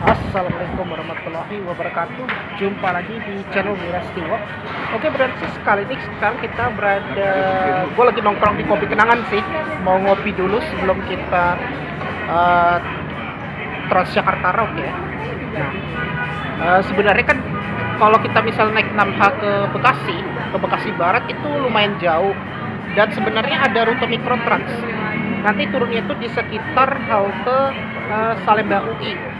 Assalamualaikum warahmatullahi wabarakatuh. Jumpa lagi di channel Wirasti Walk. Oke, berarti kali ini sekarang kita berada, gue lagi nongkrong di Kopi Kenangan sih. Mau ngopi dulu sebelum kita Transjakarta Rock ya. Nah, sebenarnya kan kalau kita misal naik 6H ke Bekasi Barat itu lumayan jauh. Dan sebenarnya ada rute mikrotrans. Nanti turunnya itu di sekitar halte Salemba UI.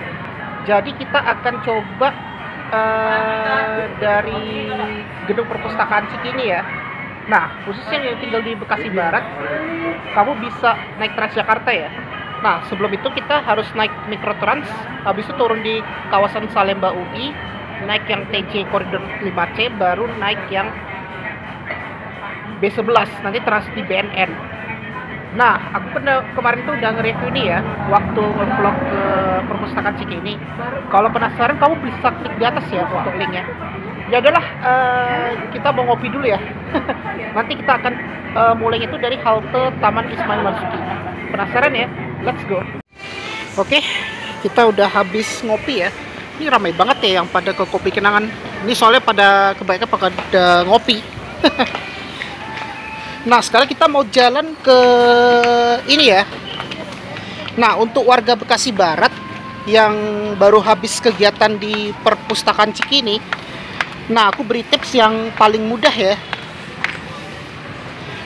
Jadi kita akan coba dari gedung perpustakaan Cikini ya. Nah, khususnya yang tinggal di Bekasi Barat, kamu bisa naik Transjakarta ya. Nah, sebelum itu kita harus naik mikrotrans, habis itu turun di kawasan Salemba UI, naik yang TJ koridor 5C, baru naik yang B11, nanti transit di BNN. Nah, aku kemarin tuh udah nge-review nih ya, waktu nge-vlog ke perpustakaan Cikini. Kalau penasaran, kamu bisa klik di atas ya untuk linknya. Ya udahlah, kita mau ngopi dulu ya. Nanti kita akan mulai itu dari halte Taman Ismail Marzuki. Penasaran ya? Let's go. Oke, kita udah habis ngopi ya. Ini ramai banget ya yang pada ke Kopi Kenangan. Ini soalnya pada kebanyakan pada ngopi. Nah, sekarang kita mau jalan ke ini ya. Nah, untuk warga Bekasi Barat yang baru habis kegiatan di perpustakaan Cikini, nah aku beri tips yang paling mudah ya.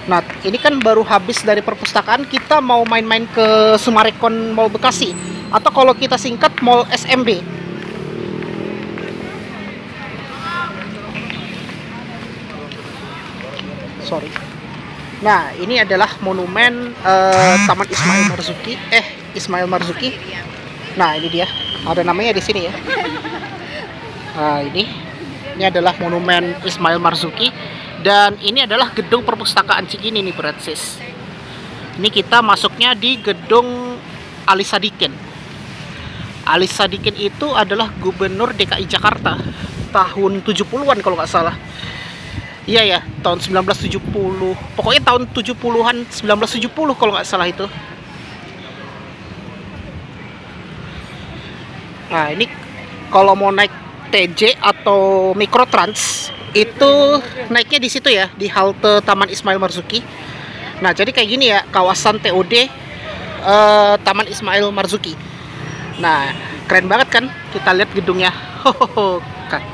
Nah, ini kan baru habis dari perpustakaan, kita mau main-main ke Summarecon Mall Bekasi, atau kalau kita singkat Mall SMB. Sorry. Nah, ini adalah monumen Taman Ismail Marzuki. Nah, ini dia. Ada namanya di sini ya. Nah, ini adalah monumen Ismail Marzuki, dan ini adalah gedung perpustakaan Cikini nih, Bratsis. Ini kita masuknya di gedung Ali Sadikin. Ali Sadikin itu adalah gubernur DKI Jakarta tahun 70-an kalau nggak salah. Iya ya, tahun 1970. Pokoknya tahun 70-an, 1970 kalau nggak salah itu. Nah, ini kalau mau naik TJ atau mikrotrans itu naiknya di situ ya, di halte Taman Ismail Marzuki. Nah, jadi kayak gini ya, kawasan TOD Taman Ismail Marzuki. Nah, keren banget kan? Kita lihat gedungnya. Hohoho,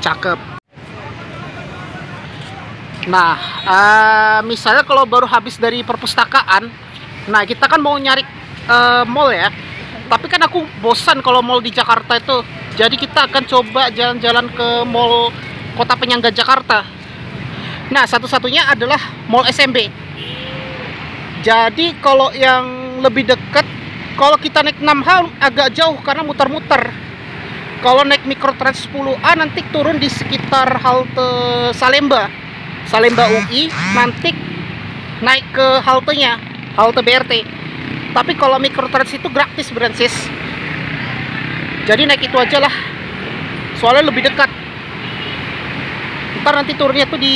cakep. Nah, misalnya kalau baru habis dari perpustakaan, nah kita kan mau nyari mall ya. Tapi kan aku bosan kalau mall di Jakarta itu. Jadi kita akan coba jalan-jalan ke mall kota penyangga Jakarta. Nah, satu-satunya adalah Mall SMB. Jadi kalau yang lebih dekat, kalau kita naik 6H agak jauh karena muter-muter. Kalau naik mikrotrans 10A nanti turun di sekitar halte Salemba UI, nanti naik ke haltenya, halte BRT. Tapi kalau mikrotrans itu gratis, Brancis. Jadi naik itu aja lah, soalnya lebih dekat. Ntar nanti turunnya tuh di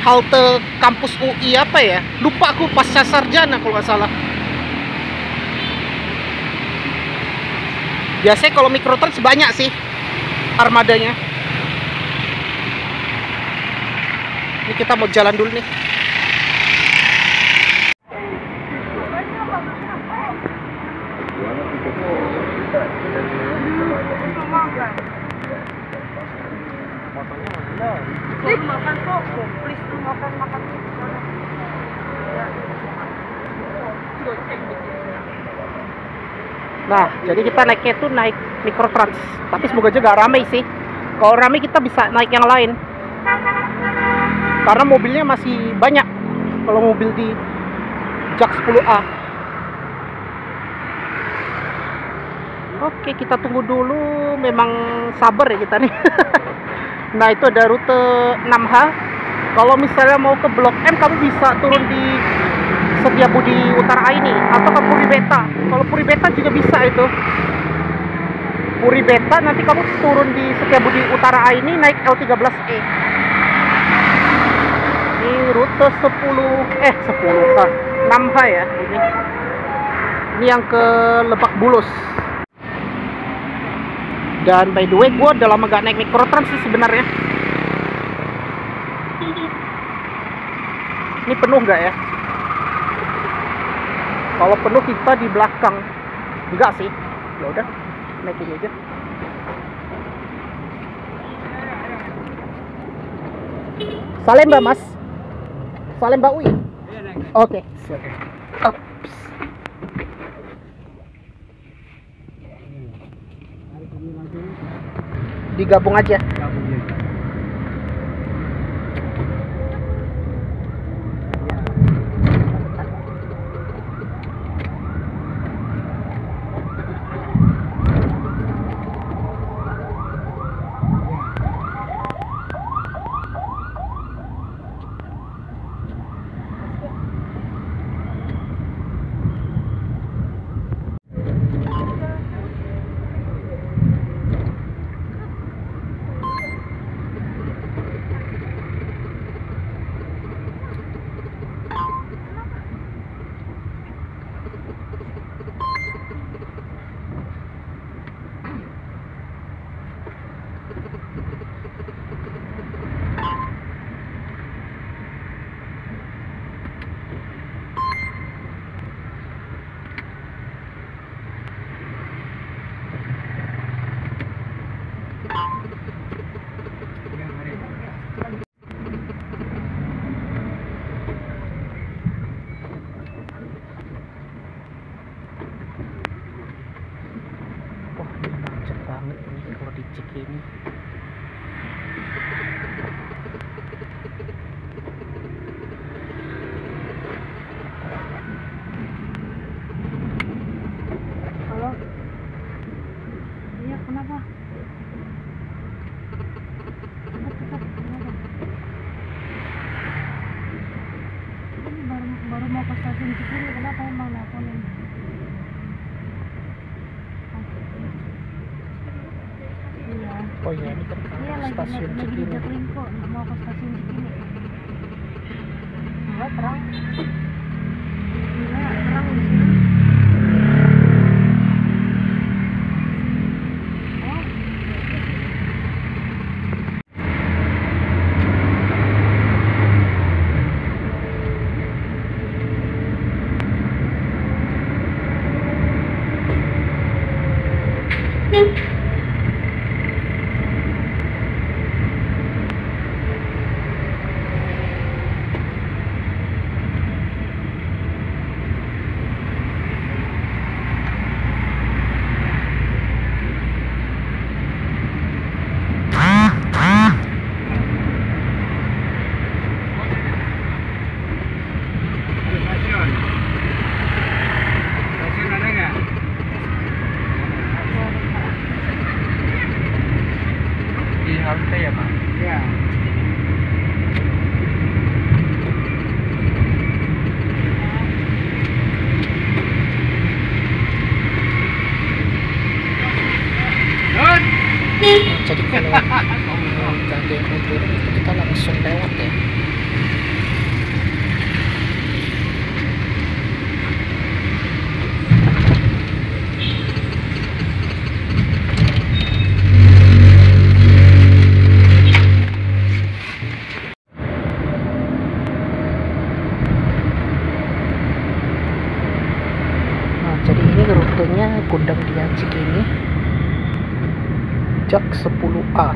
halte kampus UI apa ya, lupa aku, Pasca Sarjana kalau nggak salah. Biasanya kalau mikrotrans banyak sih armadanya. Ini kita mau jalan dulu nih. Makan kok, please tuh makan. Nah, jadi kita naiknya tuh naik mikrotrans. Tapi semoga aja gak ramai sih. Kalau ramai kita bisa naik yang lain. Karena mobilnya masih banyak kalau mobil di Jak 10A. Oke, kita tunggu dulu. Memang sabar ya kita nih. Nah, itu ada rute 6H. Kalau misalnya mau ke Blok M, kamu bisa turun di Setiabudi Utara ini atau ke Puri Beta. Kalau Puri Beta juga bisa itu. Puri Beta nanti kamu turun di Setiabudi Utara ini, naik L13E. Ini rute 6H ya ini yang ke Lebak Bulus. Dan by the way, gue udah lama gak naik mikrotrans sih sebenarnya. Ini penuh nggak ya? Kalau penuh kita di belakang. Enggak sih. Ya udah, naik ini aja. Salam Mbak Mas. Salam Mbak Ui. Oke. Ups. Digabung aja. Ini Halo. Iya, kenapa? Ini baru mau ke stasiun Cikini, kenapa emang nelponin? Iya. oh ya, ini kan Iya, lagi stasiun di Cikini. Jaklingko, mau ke stasiun Cikini. Enggak, terang. Enggak, terang di sini. Oh. Halte ya Pak? Ya. Jadi kalau ganti yang mau turun itu kita langsung lewat ya. Jadi ini rutenya Gudang Dia Cikini, Jak 10A.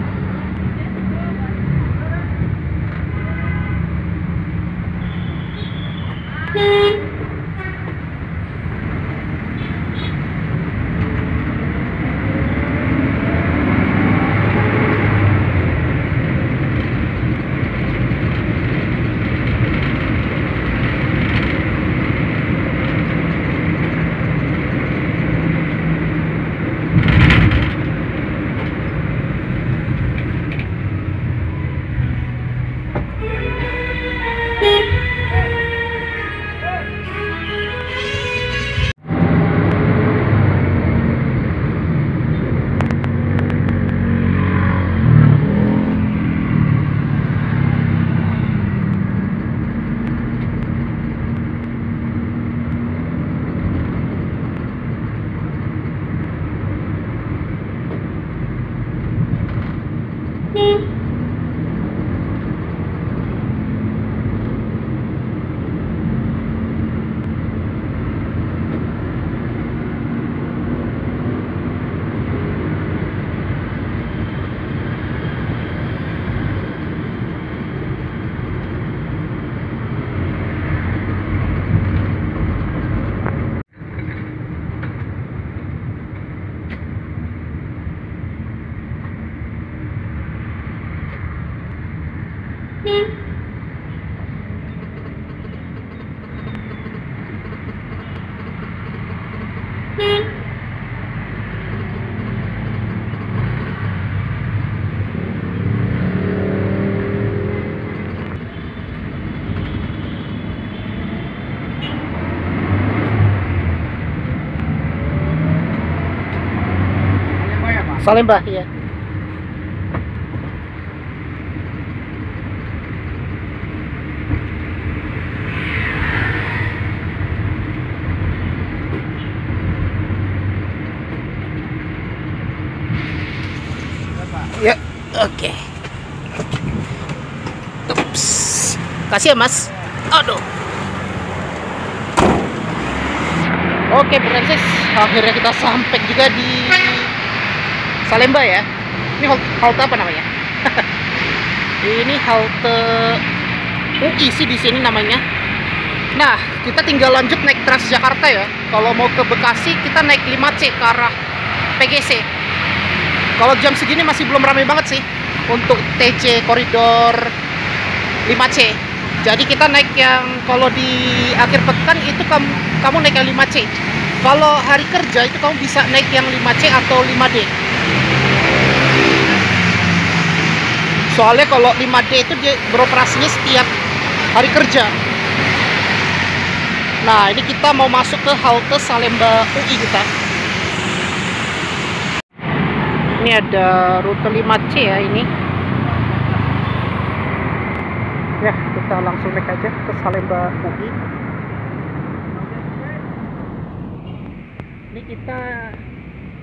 Salemba ya. Ya, oke. Ups. Kasih ya, Mas. Aduh. Oke, Francis. Akhirnya kita sampai juga di Salemba ya. Ini halte apa namanya? Ini halte UI sih di sini namanya. Nah, kita tinggal lanjut naik Transjakarta ya. Kalau mau ke Bekasi, kita naik 5C ke arah PGC. Kalau jam segini masih belum ramai banget sih untuk TC koridor 5C. Jadi kita naik yang kalau di akhir pekan itu kamu naik yang 5C. Kalau hari kerja itu kamu bisa naik yang 5C atau 5D. Soalnya kalau 5D itu dia beroperasinya setiap hari kerja. Nah, ini kita mau masuk ke halte Salemba UI kita. Ini ada rute 5C ya ini. Ya, kita langsung naik aja ke Salemba UI. Ini kita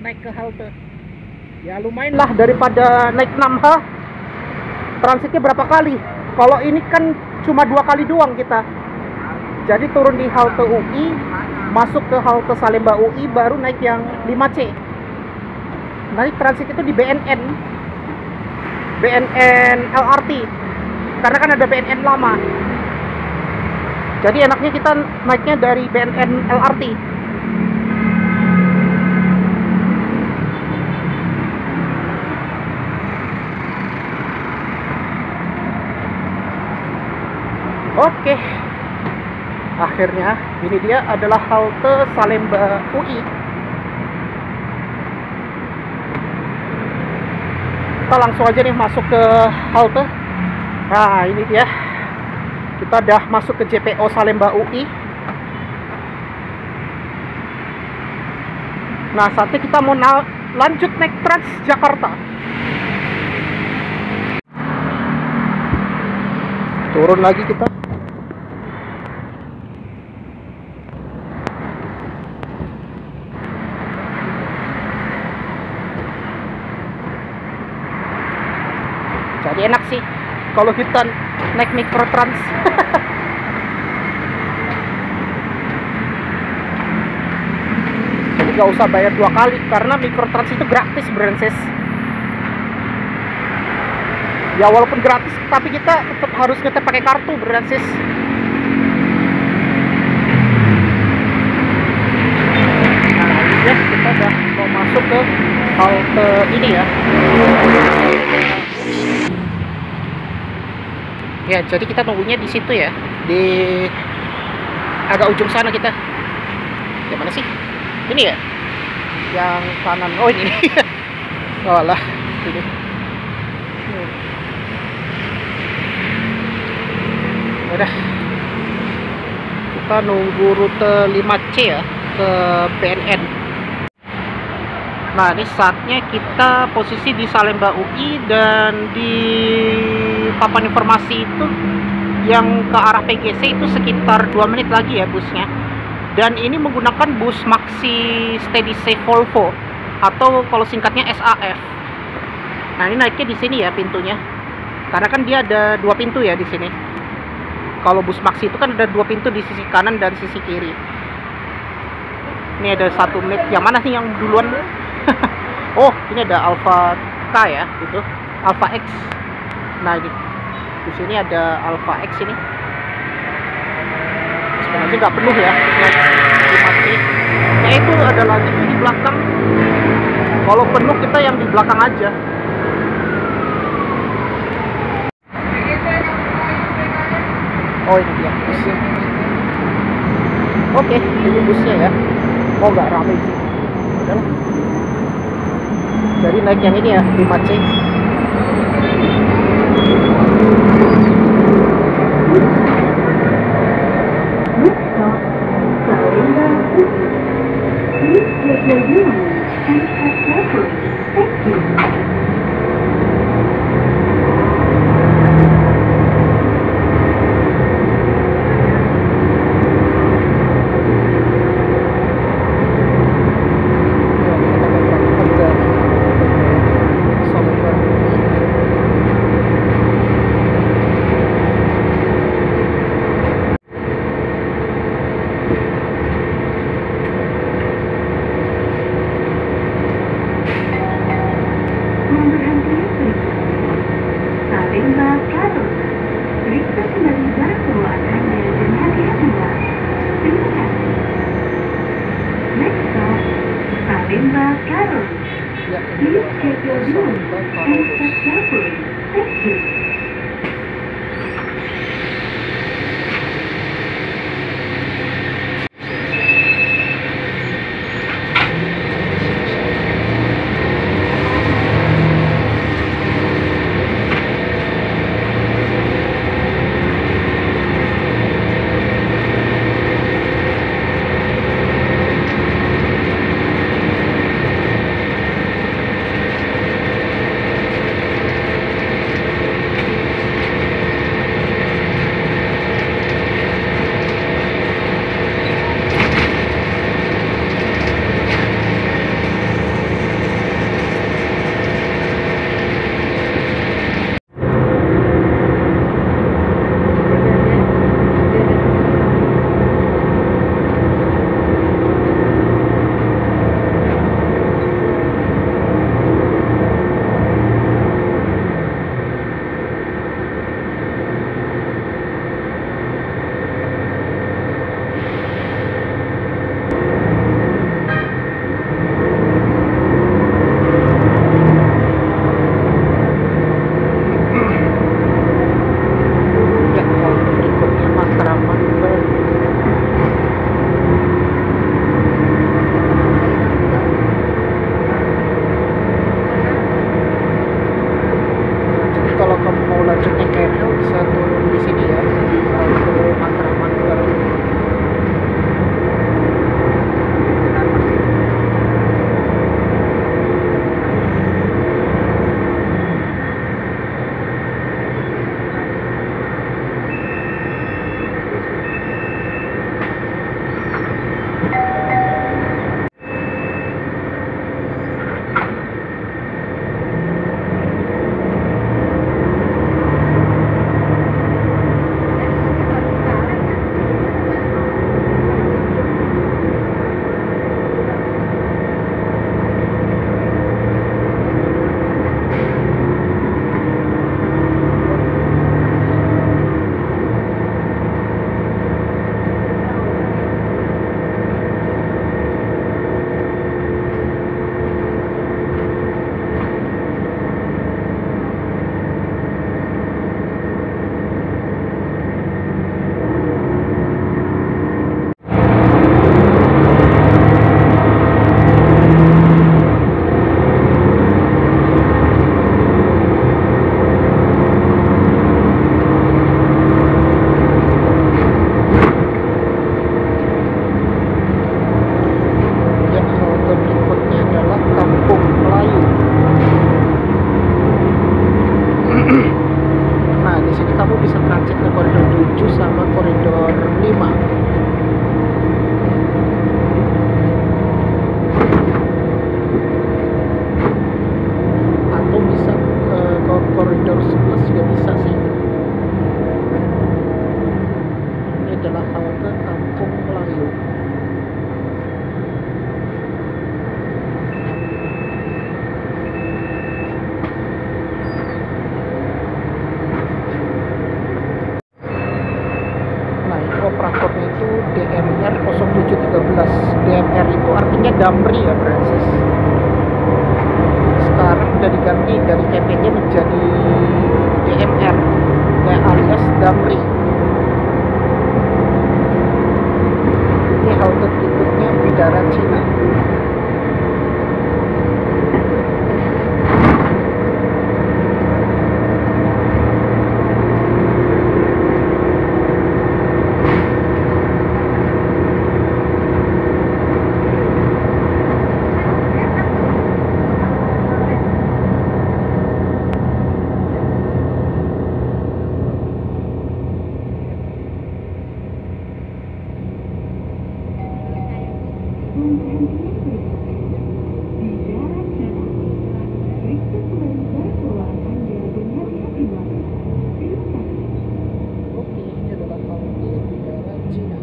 naik ke halte. Ya lumayan lah daripada naik 6H. Transitnya berapa kali? Kalau ini kan cuma 2 kali doang kita. Jadi turun di halte UI, masuk ke halte Salemba UI, baru naik yang 5C. Nanti transit itu di BNN LRT, karena kan ada BNN lama. Jadi enaknya kita naiknya dari BNN LRT. Oke, akhirnya ini dia adalah halte Salemba UI. Kita langsung aja nih masuk ke halte. Nah, ini dia. Kita udah masuk ke JPO Salemba UI. Nah, saatnya kita mau lanjut naik Transjakarta. Turun lagi kita. Jadi enak sih kalau kita naik mikrotrans. Jadi gak usah bayar 2 kali karena mikrotrans itu gratis, Brances. Ya walaupun gratis tapi kita tetap harus ngetep pakai kartu, Brances. Nah, ini ya, kita udah mau masuk ke halte ini ya. Ya, jadi kita nunggunya di situ ya, di agak ujung sana kita. Yang mana sih? Ini ya? Yang kanan. Oh ini. Oh lah, ini. Udah. Kita nunggu rute 5C ya ke BNN. Nah, ini saatnya kita posisi di Salemba UI dan di papan informasi itu yang ke arah PGC itu sekitar 2 menit lagi ya busnya. Dan ini menggunakan bus Maxi Steady Safe Volvo atau kalau singkatnya SAF. Nah, ini naiknya di sini ya pintunya. Karena kan dia ada dua pintu ya di sini. Kalau bus Maxi itu kan ada dua pintu di sisi kanan dan sisi kiri. Ini ada satu menit. Yang mana sih yang duluan? Oh, ini ada Alpha K ya, itu Alpha X. Nah, di sini ada Alpha X ini. Sebenarnya nggak penuh ya, Maxi. Nah, itu ada lagi tuh di belakang. Kalau penuh kita yang di belakang aja. Oh, ini dia busnya. Oke, ini busnya ya. Oh, nggak ramai sih. Udah. Jadi naik yang ini ya, 5C. udah diganti dari TPJ menjadi DMR alias Damri. Ini halte berikutnya Bidara Cina. Oke, ini adalah halte Bidara Cina.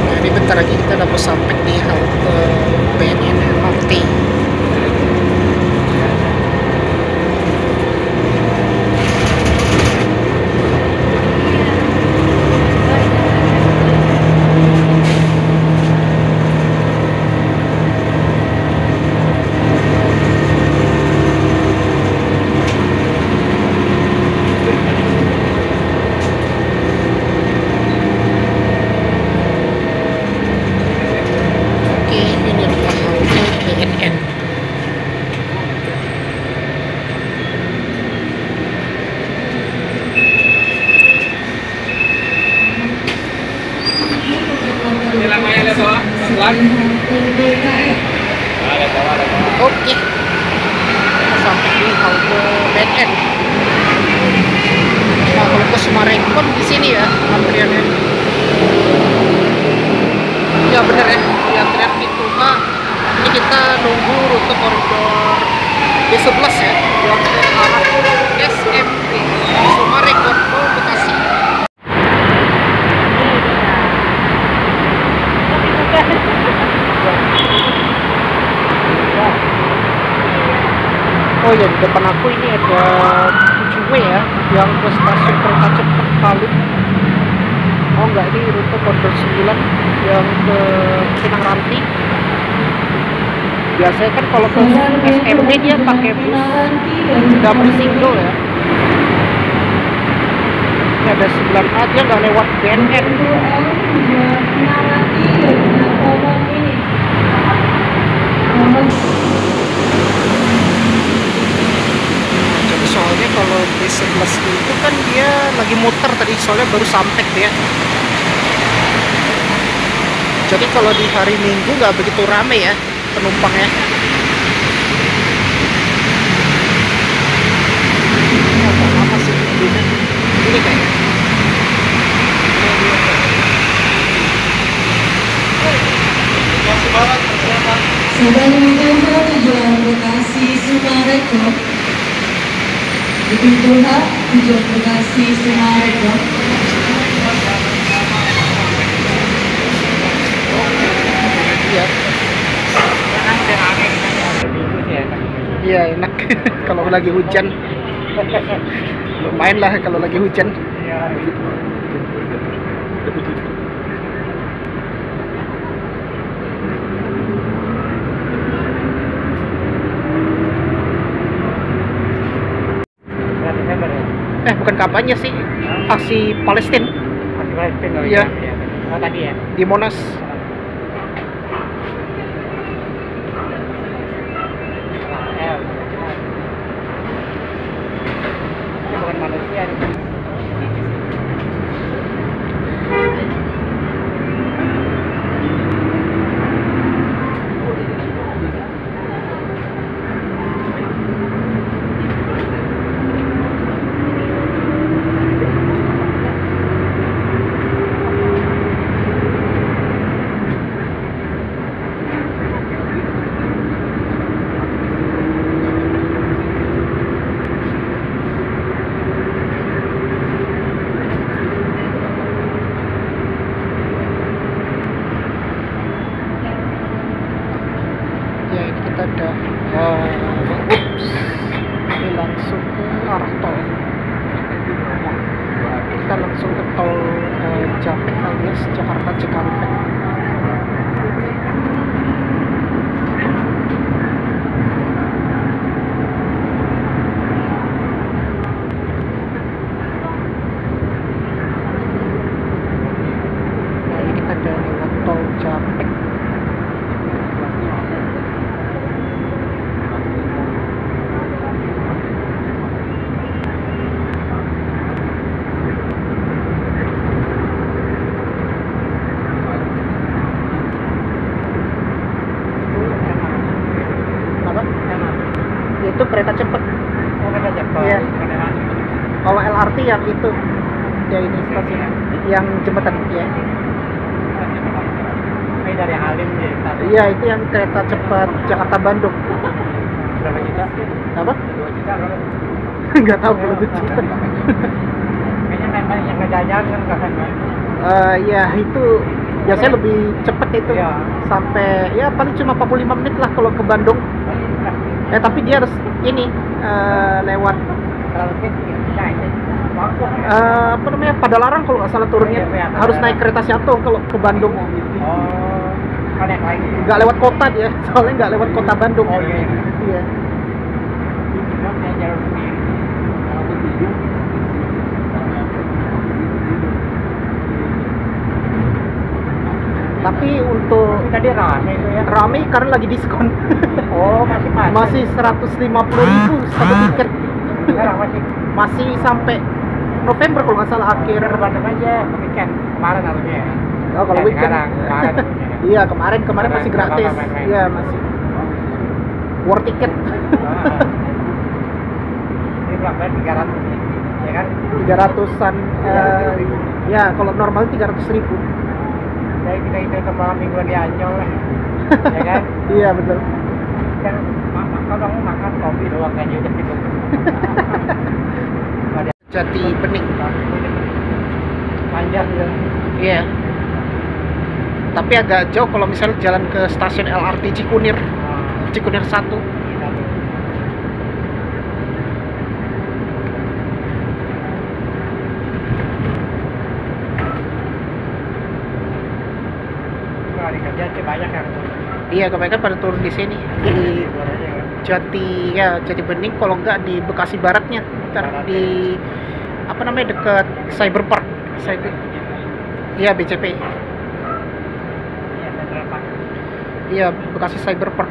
Nah, ini bentar lagi kita udah mau sampai di halte BNN MRT. Oke, ini adalah halte BNN. Oke, kita sampai di halte BNN. Nah, kalau ke Sumarekon di sini ya antriannya. Ya bener ya, di antrian itu. Nah, ini kita nunggu rute koridor B11 ya, yang ke arah SMP Sumarekon ke Bekasi. Oh ya, di depan aku ini ada 7W ya, yang ke stasiun kereta cepat Halim. Oh enggak, ini rute koridor 9 yang ke Pinang Ranti. Biasanya kan kalau ke SMP dia pakai bus Damri single ya. Ini ada 9A, dia nggak lewat BNN. Jadi soalnya kalau B11 itu kan dia lagi muter tadi, soalnya baru sampai dia. Jadi kalau di hari Minggu nggak begitu rame ya penumpangnya. Apa sih ini kayaknya? Sebelum tujuan Bekasi Sumarekon, di pintu H tujuan Bekasi Sumarekon. Iya enak kalau lagi hujan. Lumayan lah kalau lagi hujan. Bukan kampanye sih, aksi Palestina. Aksi Palestina. Iya. Oh, tadi ya. Di Monas. tol. Kita langsung ke tol Japek alias Jakarta Cikampek. Nah, ini kita ada lewat tol Japek. Apa? Itu kereta cepat. Oh, kereta cepat. Iya. Beneran. Kalau LRT yang itu, ya ini stasiun yang jembatan ya. Ini dari Halim ya. Iya, itu yang kereta cepat Jakarta Bandung. Berapa juta? Apa? 2 juta berapa? Nggak tahu kalau itu. Kayaknya memang yang ke jajan kan katanya. Ya itu biasanya lebih cepet itu. Iya. Sampai ya paling cuma 45 menit lah kalau ke Bandung. Tapi dia harus ini lewat Terlalu kecil. Nah, ini bagus. apa namanya Padalarang kalau nggak salah turunnya. Iya, Harus naik kereta shuttle kalau ke Bandung. Oh, connect lagi. Nggak lewat kota dia, soalnya nggak lewat kota Bandung. Oh, iya. Iya. Ini jalur sendiri. Tapi untuk Tapi tadi rame itu ya. rame karena lagi diskon. Oh, masih pas. Masih 150.000 satu tiket. Sekarang masih. Masih sampai November kalau nggak salah akhir. Udah Bandung aja, weekend kemarin harusnya ya. Oh, kalau Ya, weekend. sekarang harusnya. Iya, kemarin masih gratis. Main-main. Iya, masih. War tiket Ah. Ini berapa? 300 ya kan? 300-an. Ya, kalau normal 300.000. Jadi kita itu sama mingguan di Ancol ya kan? Iya, betul. Kan kalau kamu makan kopi doang kan udah gitu. Jati Bening. Panjang gitu. Iya. Tapi agak jauh kalau misalnya jalan ke stasiun LRT Cikunir, Cikunir 1. Hari kerja sih banyak yang Iya, kebanyakan pada turun di sini di Jati Bening, kalau enggak di Bekasi Baratnya, ntar di apa namanya dekat Cyberpark. Iya, BCP. Iya, Central Park. Iya, Bekasi Cyberpark.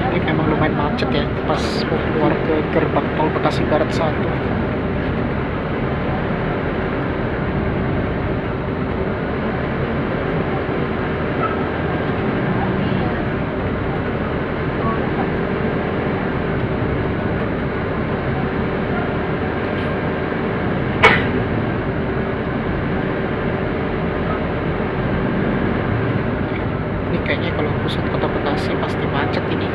Ini memang lumayan macet ya pas mau keluar ke gerbang tol Bekasi Barat 1. Ini kayaknya kalau pusat kota Bekasi pasti macet ini.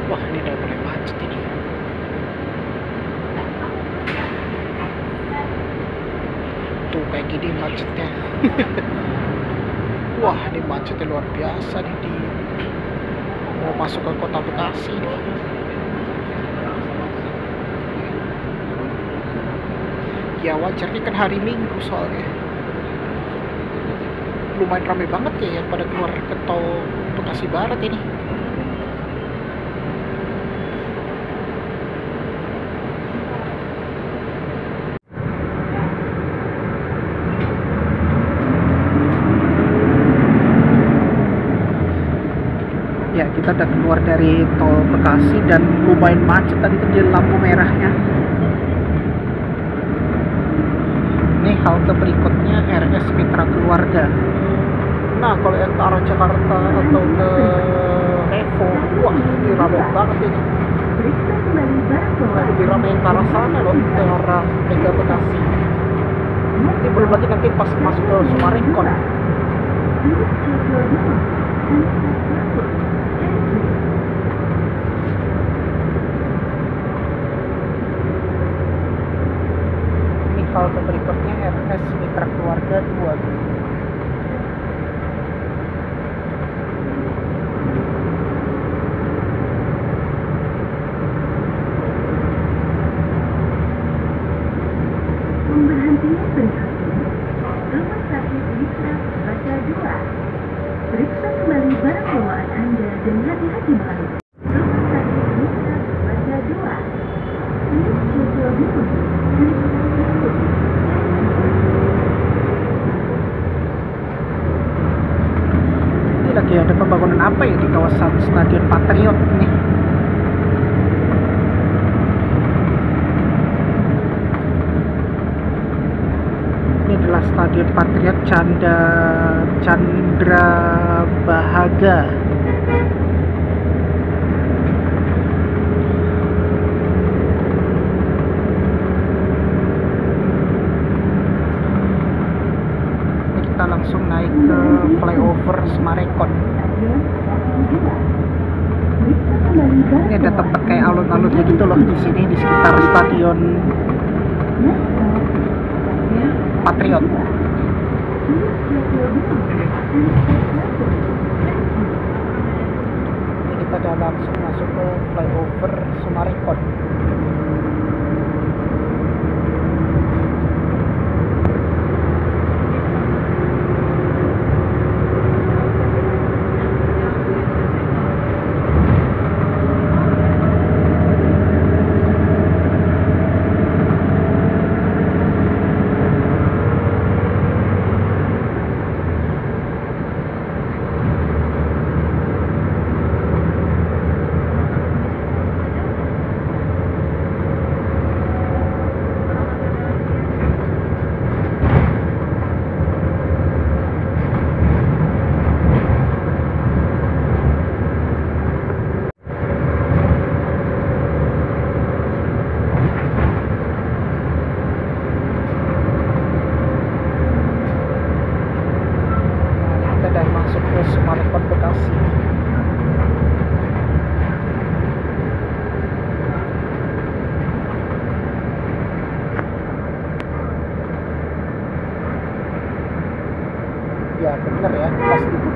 Wah, ini udah mulai macet ini. Tuh kayak gini macetnya. Wah, ini macetnya luar biasa nih di mau masuk ke kota Bekasi nih. Ya wajar nih kan hari Minggu soalnya. Lumayan ramai banget ya yang pada keluar ke tol Bekasi Barat ini. Ya, kita udah keluar dari tol Bekasi dan lumayan macet tadi terjadi lampu merahnya. Ini halte berikutnya RS Mitra Keluarga. Nah, kalau yang ke arah Jakarta atau ke Revo, wah ini ramai banget ini. Lebih ramai yang ke arah sana loh, ke arah Mega Bekasi. Ini belum lagi nanti pas masuk ke Sumarekon. Halte berikutnya RS Mitra Keluarga 2. Pemberhentian berikutnya Rumah Sakit Mitra Baca 2. Periksa kembali barang bawaan Anda dan hati-hati mengalami. Rumah Sakit Mitra Baca 2. Please check your belongings. Ini lagi ada pembangunan apa ya di kawasan Stadion Patriot nih? Ini adalah Stadion Patriot Chandra Bahaga. Kita langsung naik ke flyover Sumarekon. Ini ada tempat kayak alun-alunnya gitu loh di sini di sekitar Stadion Patriot. Ini kita udah langsung masuk ke flyover Sumarekon.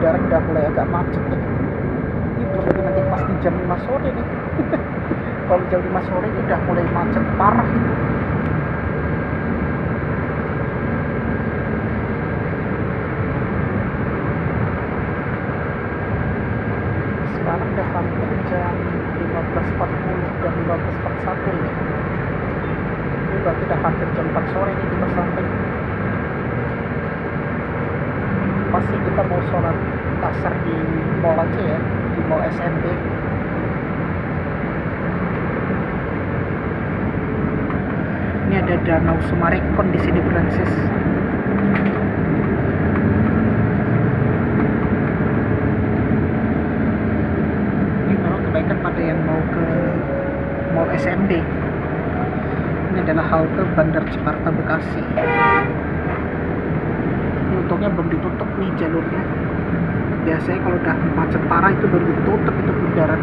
Bundaran udah mulai agak macet ya. Ini belum lagi nanti pas di jam 5 sore nih. Kalau jam 5 sore itu udah mulai macet parah itu. Sekarang udah hampir jam 15.40 dan 15.41 ya. Ini berarti udah hampir jam 4 sore nih kita sampai. Pasti kita mau sholat asar di mall aja ya, di mall SMB. Ini ada Danau Sumarekon di sini, Francis. Ini memang kebaikan pada yang mau ke mall SMB. Ini adalah halte Bandar Jakarta Bekasi. Ini untungnya belum ditutup nih jalurnya. Biasanya kalau udah macet parah itu baru ditutup itu bundaran.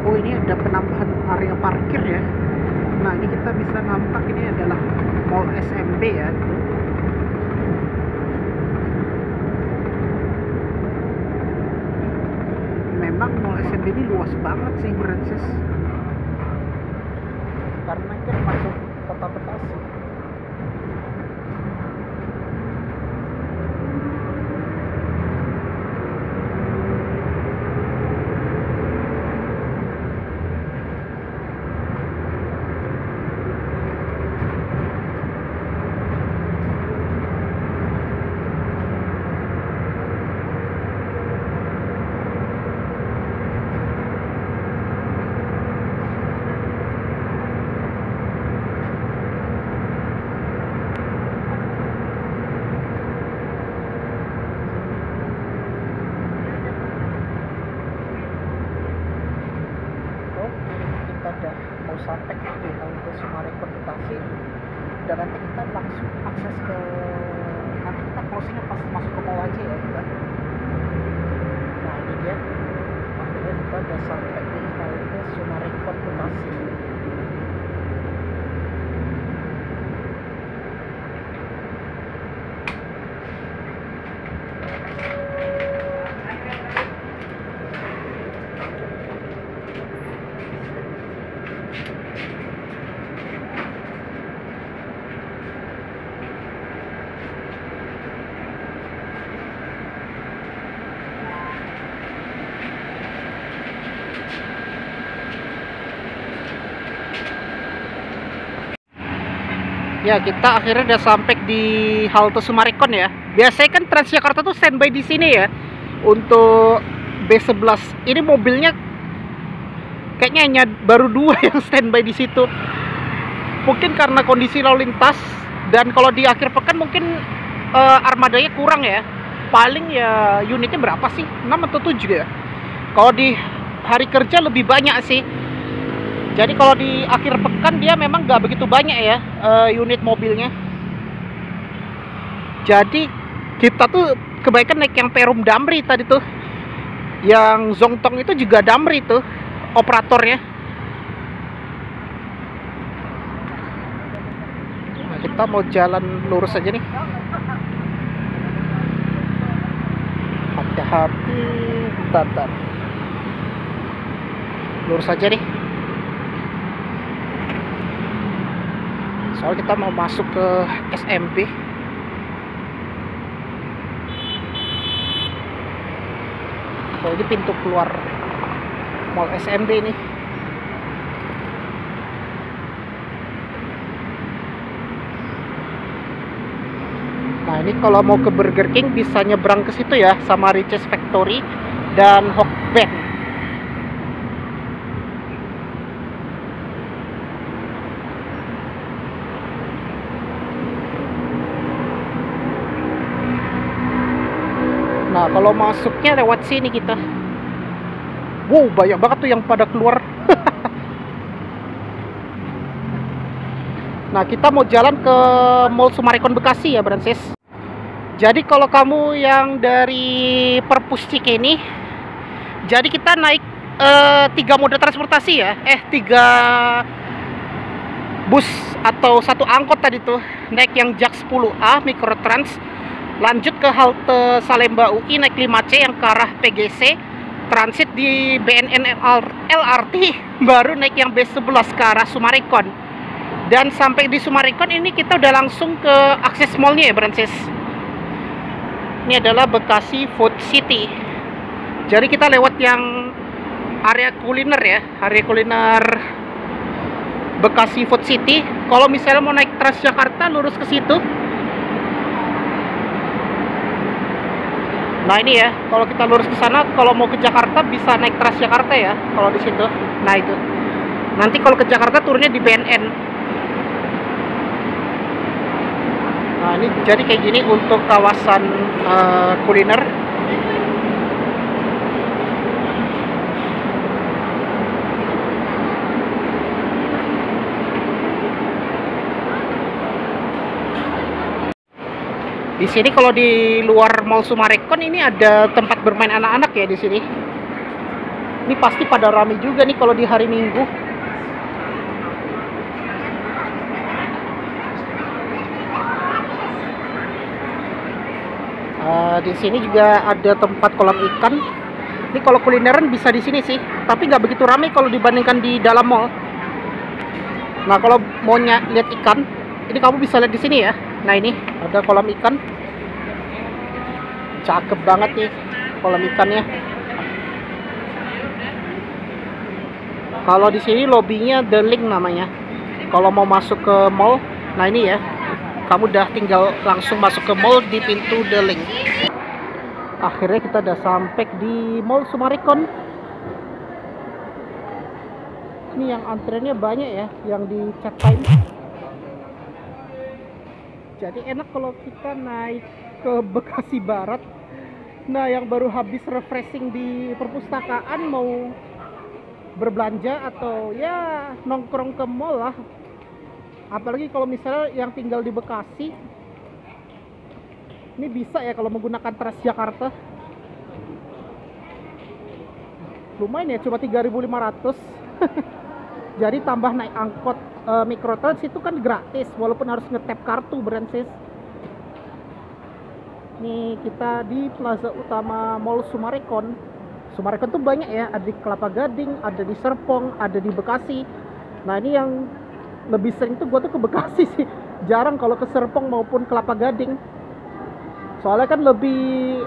Oh, ini ada penambahan area parkir ya. Nah, ini kita bisa nampak ini adalah mall SMB ya. Memang mall SMB ini luas banget sih, Francis. Karena kan masuk kota Bekasi. Udah mau sampai di halte Sumarekon Bekasi dan nanti kita langsung akses ke, nanti kita closingnya pas masuk ke mall aja ya kita. Nah ini dia, akhirnya kita udah sampai di halte Sumarekon Bekasi. Ya, kita akhirnya udah sampai di halte Sumarekon ya. Biasanya kan Transjakarta tuh standby di sini ya untuk B11. Ini mobilnya kayaknya hanya baru 2 yang standby di situ. Mungkin karena kondisi lalu lintas, dan kalau di akhir pekan mungkin armadanya kurang ya. Paling ya unitnya berapa sih? 6 atau 7 ya. Kalau di hari kerja lebih banyak sih. Jadi kalau di akhir pekan dia memang nggak begitu banyak ya unit mobilnya. Jadi kita tuh kebaikan naik yang Perum Damri tadi tuh. Yang Zongtong itu juga Damri tuh operatornya. Nah, kita mau jalan lurus aja nih. Hati-hati, bentar. Lurus aja nih. Soalnya kita mau masuk ke SMB. Oh, ini pintu keluar mall SMB nih. Nah, ini kalau mau ke Burger King bisa nyebrang ke situ ya, sama Riches Factory dan Hokben. Kalau masuknya lewat sini kita. Wow, banyak banget tuh yang pada keluar. Nah, kita mau jalan ke Mall Summarecon Bekasi ya, Brancis. Jadi kalau kamu yang dari Perpus Cikini, jadi kita naik 3 moda transportasi ya. 3 bus atau 1 angkot tadi tuh. Naik yang Jak 10A Mikrotrans, lanjut ke halte Salemba UI naik 5C yang ke arah PGC, transit di BNN LRT, baru naik yang B11 ke arah Summarecon. Dan sampai di Summarecon ini kita udah langsung ke akses mallnya ya, Brancis. Ini adalah Bekasi Food City. Jadi kita lewat yang area kuliner ya, area kuliner Bekasi Food City. Kalau misalnya mau naik Transjakarta lurus ke situ. Nah ini ya, kalau kita lurus ke sana, kalau mau ke Jakarta bisa naik Transjakarta ya, kalau di situ. Nah itu. Nanti kalau ke Jakarta turunnya di BNN. Nah ini jadi kayak gini untuk kawasan kuliner. Di sini kalau di luar Mall Summarecon ini ada tempat bermain anak-anak ya di sini. Ini pasti pada ramai juga nih kalau di hari Minggu. Di sini juga ada tempat kolam ikan. Ini kalau kulineran bisa di sini sih, tapi nggak begitu ramai kalau dibandingkan di dalam mall. Nah kalau mau lihat ikan, ini kamu bisa lihat di sini ya. Nah ini ada kolam ikan, cakep banget nih kolam ikannya. Kalau di sini lobbynya The Link namanya. Kalau mau masuk ke mall, nah ini ya, kamu udah tinggal langsung masuk ke mall di pintu The Link. Akhirnya kita udah sampai di Mall Summarecon. Ini yang antreannya banyak ya, yang di chat time. Jadi enak kalau kita naik ke Bekasi Barat. Nah yang baru habis refreshing di perpustakaan mau berbelanja atau ya nongkrong ke mall lah. Apalagi kalau misalnya yang tinggal di Bekasi, ini bisa ya kalau menggunakan Transjakarta. Lumayan ya, cuma 3.500. Jadi tambah naik angkot Mikrotrans itu kan gratis, walaupun harus ngetap kartu, Brancis. Nih kita di Plaza Utama Mall Summarecon. Summarecon tuh banyak ya, ada di Kelapa Gading, ada di Serpong, ada di Bekasi. Nah ini yang lebih sering tuh gue tuh ke Bekasi sih, jarang kalau ke Serpong maupun Kelapa Gading. Soalnya kan lebih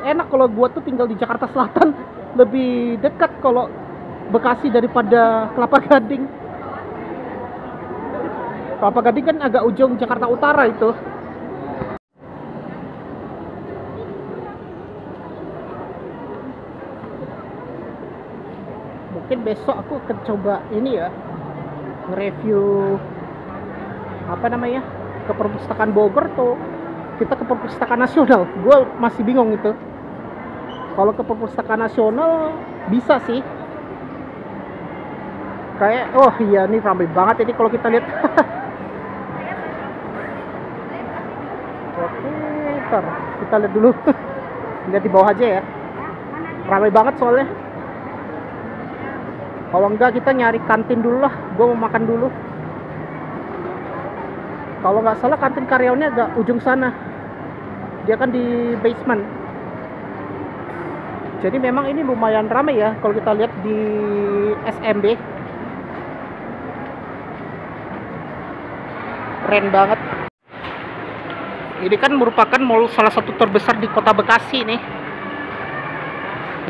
enak kalau gue tuh tinggal di Jakarta Selatan, lebih dekat kalau Bekasi daripada Kelapa Gading. Kelapa Gading kan agak ujung Jakarta Utara itu. Mungkin besok aku akan coba ini ya, nge-review apa namanya, ke perpustakaan Bogor tuh kita ke perpustakaan nasional. Gue masih bingung itu. Kalau ke perpustakaan nasional bisa sih. Kayak oh iya nih ramai banget ini kalau kita lihat. Oke, ntar kita lihat dulu. Lihat di bawah aja ya. Ramai banget soalnya. Kalau enggak kita nyari kantin dulu lah. Gue mau makan dulu. Kalau nggak salah kantin karyawannya agak ujung sana. Dia kan di basement. Jadi memang ini lumayan ramai ya kalau kita lihat di SMB. Keren banget. Ini kan merupakan mall salah satu terbesar di kota Bekasi nih.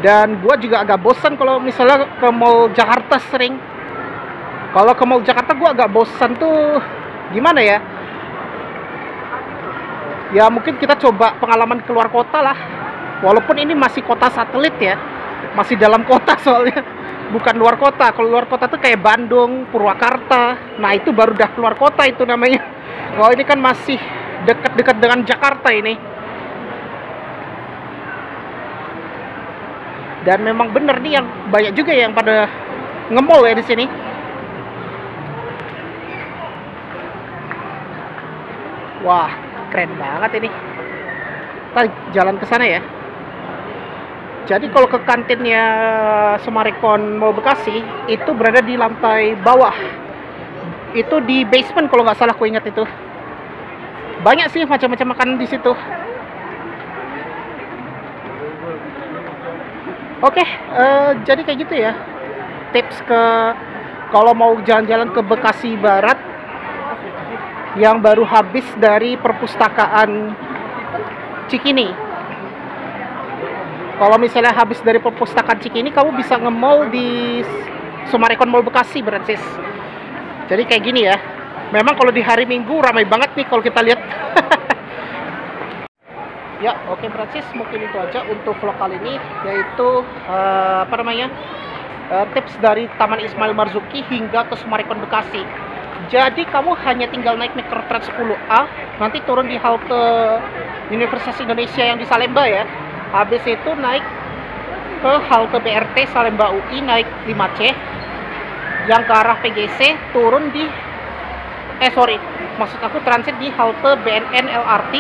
Dan gua juga agak bosan kalau misalnya ke mall Jakarta sering. Kalau ke mall Jakarta gua agak bosan tuh gimana ya? Ya mungkin kita coba pengalaman keluar kota lah. Walaupun ini masih kota satelit ya, masih dalam kota soalnya, bukan luar kota. Kalau luar kota tuh kayak Bandung, Purwakarta. Nah itu baru udah keluar kota itu namanya. Kalau ini kan masih dekat-dekat dengan Jakarta ini. Dan memang bener nih yang banyak juga yang pada nge-mall ya di sini. Wah, keren banget ini. Kita jalan ke sana ya. Jadi kalau ke kantinnya Summarecon Mall Bekasi itu berada di lantai bawah. Itu di basement kalau nggak salah, aku ingat itu. Banyak sih macam-macam makanan di situ. Oke, jadi kayak gitu ya. Tips kalau mau jalan-jalan ke Bekasi Barat yang baru habis dari perpustakaan Cikini. Kalau misalnya habis dari perpustakaan Cikini, kamu bisa nge-mall di Summarecon Mall Bekasi, Brancis. Jadi kayak gini ya. Memang kalau di hari Minggu ramai banget nih kalau kita lihat. Ya, oke Brancis, mungkin itu aja untuk vlog kali ini, yaitu tips dari Taman Ismail Marzuki hingga ke Summarecon Bekasi. Jadi kamu hanya tinggal naik Mikrotrans 10A, nanti turun di halte Universitas Indonesia yang di Salemba ya. Habis itu naik ke halte BRT Salemba UI, naik 5C yang ke arah PGC, turun di maksud aku transit di halte BNN LRT,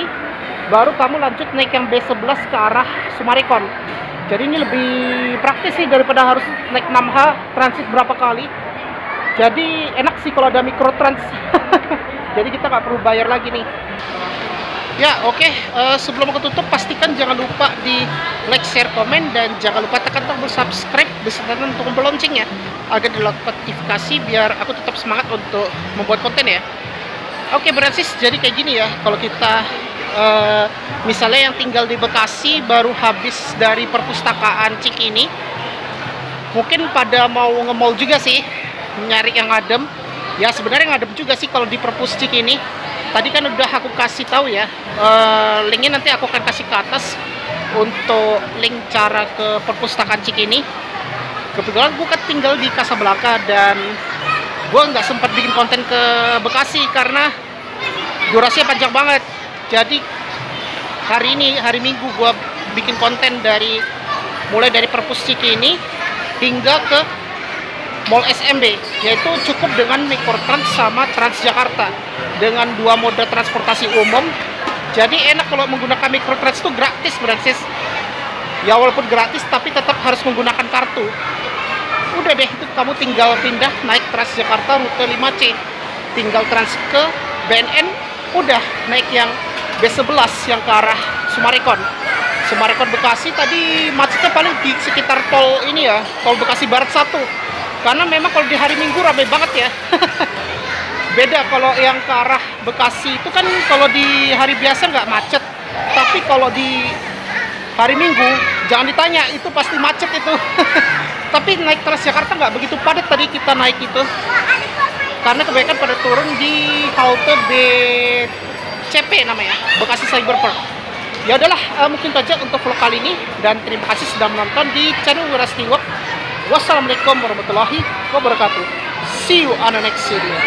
baru kamu lanjut naik yang B11 ke arah Summarecon. Jadi ini lebih praktis sih daripada harus naik 6H transit berapa kali. Jadi enak sih kalau ada Mikrotrans. Jadi kita nggak perlu bayar lagi nih. Ya, oke. Sebelum aku tutup, pastikan jangan lupa di like, share, komen, dan jangan lupa tekan tombol subscribe beserta tombol loncengnya agar di notifikasi biar aku tetap semangat untuk membuat konten ya. Oke, Brancis, jadi kayak gini ya. Kalau kita misalnya yang tinggal di Bekasi baru habis dari perpustakaan Cikini, mungkin pada mau nge-mall juga sih, nyari yang adem. Ya sebenarnya ngadem juga sih kalau di perpus Cikini. Tadi kan udah aku kasih tahu ya, linknya nanti aku akan kasih ke atas untuk link cara ke perpustakaan Cikini. Kebetulan gue kan tinggal di Kasablanka dan gue nggak sempat bikin konten ke Bekasi karena durasinya panjang banget. Jadi hari ini, hari Minggu, gue bikin konten mulai dari perpus Cikini hingga ke Mall SMB, yaitu cukup dengan Mikrotrans sama Transjakarta dengan dua moda transportasi umum. Jadi enak kalau menggunakan Mikrotrans itu gratis, Brancis. Ya walaupun gratis tapi tetap harus menggunakan kartu. Udah deh, itu kamu tinggal pindah naik Transjakarta rute 5C, tinggal trans ke BNN, udah naik yang B11 yang ke arah Summarecon Bekasi. Tadi macetnya paling di sekitar tol ini ya, tol Bekasi Barat 1. Karena memang kalau di hari Minggu ramai banget ya. Beda kalau yang ke arah Bekasi itu kan kalau di hari biasa nggak macet. Tapi kalau di hari Minggu jangan ditanya, itu pasti macet itu. Tapi naik Transjakarta nggak begitu padat tadi kita naik itu. Karena kebanyakan pada turun di halte BCP namanya, Bekasi Cyberpark. Ya udahlah, mungkin saja untuk vlog kali ini, dan terima kasih sudah menonton di channel Wirasti Work. Wassalamualaikum warahmatullahi wabarakatuh. See you on the next video.